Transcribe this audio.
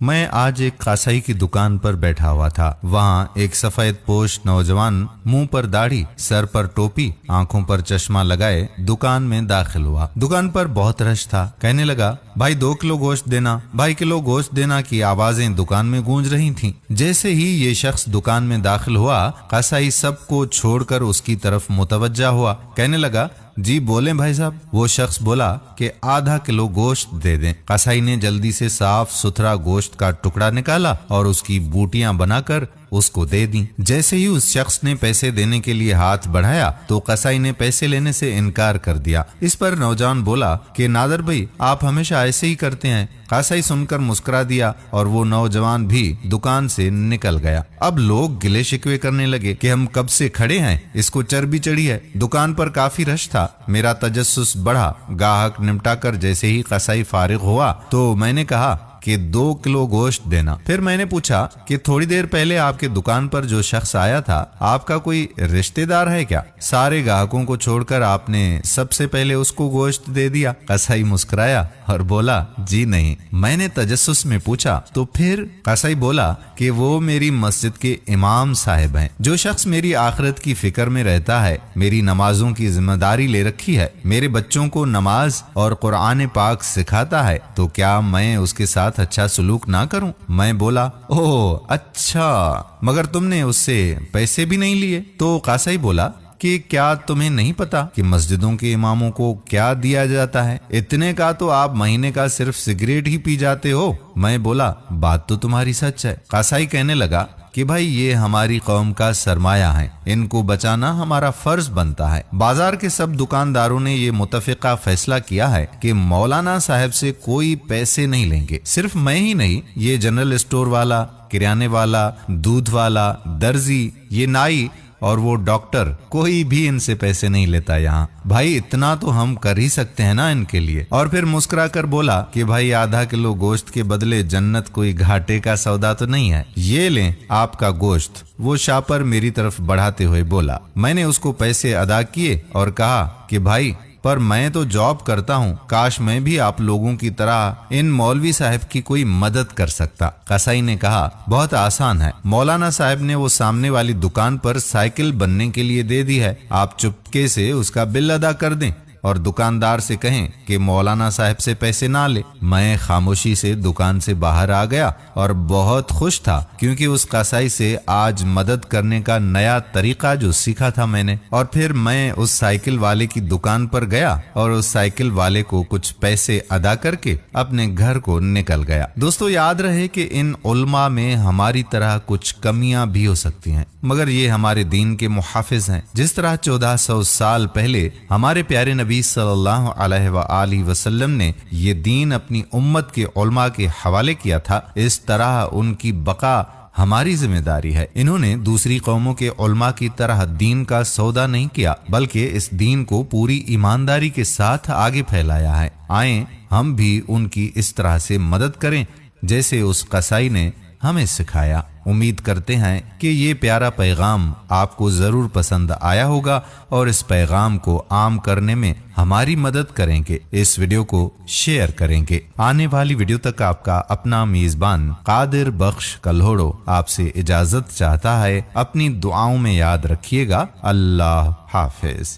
मैं आज एक कासाई की दुकान पर बैठा हुआ था। वहाँ एक सफेद पोश नौजवान मुंह पर दाढ़ी, सर पर टोपी, आंखों पर चश्मा लगाए दुकान में दाखिल हुआ। दुकान पर बहुत रश था। कहने लगा, भाई 2 किलो गोश्त देना, भाई किलो गोश्त देना की आवाजें दुकान में गूंज रही थीं। जैसे ही ये शख्स दुकान में दाखिल हुआ, कासाई सबको छोड़कर उसकी तरफ मुतवज्जा हुआ। कहने लगा, जी बोलें भाई साहब। वो शख्स बोला कि आधा किलो गोश्त दे दें। कसाई ने जल्दी से साफ सुथरा गोश्त का टुकड़ा निकाला और उसकी बूटियां बनाकर उसको दे दी। जैसे ही उस शख्स ने पैसे देने के लिए हाथ बढ़ाया तो कसाई ने पैसे लेने से इनकार कर दिया। इस पर नौजवान बोला कि नादर भाई, आप हमेशा ऐसे ही करते हैं। कसाई सुनकर मुस्कुरा दिया और वो नौजवान भी दुकान से निकल गया। अब लोग गिले शिकवे करने लगे कि हम कब से खड़े हैं, इसको चर्बी चढ़ी है। दुकान पर काफी रश था। मेरा तजस्सुस बढ़ा। गाहक निपटा कर जैसे ही कसाई फारिग हुआ तो मैंने कहा कि 2 किलो गोश्त देना। फिर मैंने पूछा कि थोड़ी देर पहले आपके दुकान पर जो शख्स आया था, आपका कोई रिश्तेदार है क्या? सारे ग्राहकों को छोड़कर आपने सबसे पहले उसको गोश्त दे दिया। कसाई मुस्कुराया और बोला, जी नहीं। मैंने तजस्सुस में पूछा, तो फिर? कसाई बोला कि वो मेरी मस्जिद के इमाम साहब हैं। जो शख्स मेरी आखिरत की फिक्र में रहता है, मेरी नमाजों की जिम्मेदारी ले रखी है, मेरे बच्चों को नमाज और कुरान पाक सिखाता है, तो क्या मैं उसके साथ अच्छा सलूक ना करूं? मैं बोला, ओह अच्छा, मगर तुमने उससे पैसे भी नहीं लिए? तो कासाई बोला कि क्या तुम्हें नहीं पता कि मस्जिदों के इमामों को क्या दिया जाता है? इतने का तो आप महीने का सिर्फ सिगरेट ही पी जाते हो। मैं बोला, बात तो तुम्हारी सच है। कासाई कहने लगा कि भाई ये हमारी कौम का सरमाया है, इनको बचाना हमारा फर्ज बनता है। बाजार के सब दुकानदारों ने ये मुतफिका फैसला किया है कि मौलाना साहब से कोई पैसे नहीं लेंगे। सिर्फ मैं ही नहीं, ये जनरल स्टोर वाला, किराने वाला, दूध वाला, दर्जी, ये नाई और वो डॉक्टर, कोई भी इनसे पैसे नहीं लेता यहाँ। भाई इतना तो हम कर ही सकते हैं ना इनके लिए। और फिर मुस्कुरा कर बोला कि भाई आधा किलो गोश्त के बदले जन्नत कोई घाटे का सौदा तो नहीं है, ये लें आपका गोश्त। वो शापर मेरी तरफ बढ़ाते हुए बोला। मैंने उसको पैसे अदा किए और कहा कि भाई पर मैं तो जॉब करता हूँ, काश मैं भी आप लोगों की तरह इन मौलवी साहब की कोई मदद कर सकता। कसाई ने कहा, बहुत आसान है। मौलाना साहब ने वो सामने वाली दुकान पर साइकिल बनने के लिए दे दी है, आप चुपके से उसका बिल अदा कर दें और दुकानदार से कहें कि मौलाना साहब से पैसे ना ले। मैं खामोशी से दुकान से बाहर आ गया और बहुत खुश था, क्योंकि उस कसाई से आज मदद करने का नया तरीका जो सीखा था मैंने। और फिर मैं उस साइकिल वाले की दुकान पर गया और उस साइकिल वाले को कुछ पैसे अदा करके अपने घर को निकल गया। दोस्तों, याद रहे कि इन उल्मा में हमारी तरह कुछ कमियां भी हो सकती हैं, मगर ये हमारे दीन के मुहाफिज हैं। जिस तरह 1400 साल पहले हमारे प्यारे नबी सल्लल्लाहु अलैहि वसल्लम ने ये दीन अपनी उम्मत के उल्मा के हवाले किया था, इस तरह उनकी बका हमारी जिम्मेदारी है। इन्होंने दूसरी कौमों के उल्मा की तरह दीन का सौदा नहीं किया, बल्कि इस दीन को पूरी ईमानदारी के साथ आगे फैलाया है। आए हम भी उनकी इस तरह से मदद करें जैसे उस कसाई ने हमें सिखाया। उम्मीद करते हैं कि ये प्यारा पैगाम आपको जरूर पसंद आया होगा और इस पैगाम को आम करने में हमारी मदद करेंगे। इस वीडियो को शेयर करेंगे। आने वाली वीडियो तक आपका अपना मेजबान कादिर बख्श कल्होड़ो आपसे इजाजत चाहता है। अपनी दुआओं में याद रखिएगा। अल्लाह हाफिज।